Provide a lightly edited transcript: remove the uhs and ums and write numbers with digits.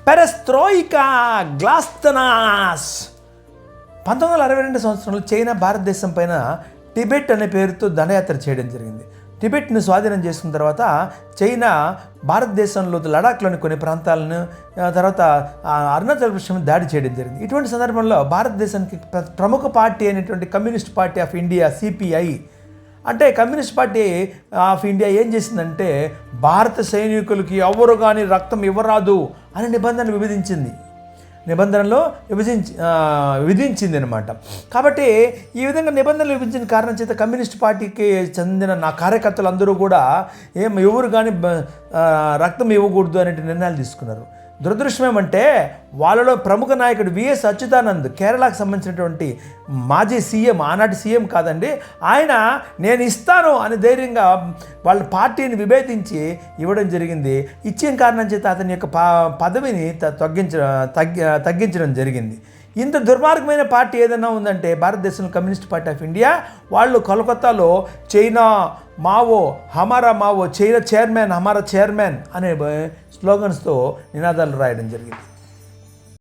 Perestroika గ్లాస్తనాస్. 1962 సంవత్సరంలో China భారతదేశం పైన టిబెట్ అనే పేరుతో దండయాత్ర చేయడం జరిగింది. టిబెట్ని స్వాధీనం చేసుకున్న తర్వాత చైనా భారతదేశంలో లడాఖ్లోని కొన్ని ప్రాంతాలను, తర్వాత అరుణాచల్ ప్రదేశ్ దాడి చేయడం జరిగింది. ఇటువంటి సందర్భంలో భారతదేశానికి ప్రముఖ పార్టీ అయినటువంటి communist party of India CPI, అంటే కమ్యూనిస్ట్ పార్టీ ఆఫ్ ఇండియా ఏం చేసిందంటే భారత సైనికులకి ఎవరు కానీ రక్తం ఇవ్వరాదు అనే నిబంధనలో విధించింది అనమాట. కాబట్టి ఈ విధంగా నిబంధనలు విధించిన కారణం చేత కమ్యూనిస్ట్ పార్టీకి చెందిన నా కార్యకర్తలు అందరూ కూడా ఎవరు కానీ రక్తం ఇవ్వకూడదు అనే నిర్ణయాలు తీసుకున్నారు. దురదృష్టం ఏమంటే వాళ్ళలో ప్రముఖ నాయకుడు విఎస్ అచ్యుతానంద్, కేరళకు సంబంధించినటువంటి మాజీ సీఎం, ఆనాటి సీఎం కాదండి, ఆయన నేను ఇస్తాను అని ధైర్యంగా వాళ్ళ పార్టీని విభేదించి ఇవ్వడం జరిగింది. ఇచ్చిన కారణం చేత అతని యొక్క పదవిని తగ్గించడం జరిగింది. ఇంత దుర్మార్గమైన పార్టీ ఏదైనా ఉందంటే భారతదేశంలో కమ్యూనిస్ట్ పార్టీ ఆఫ్ ఇండియా. వాళ్ళు కోల్కతాలో చైనా మావో హమారా మావో, చైనా చైర్మన్ హమారా చైర్మన్ అనే స్లోగన్స్తో నినాదాలు రాయడం జరిగింది.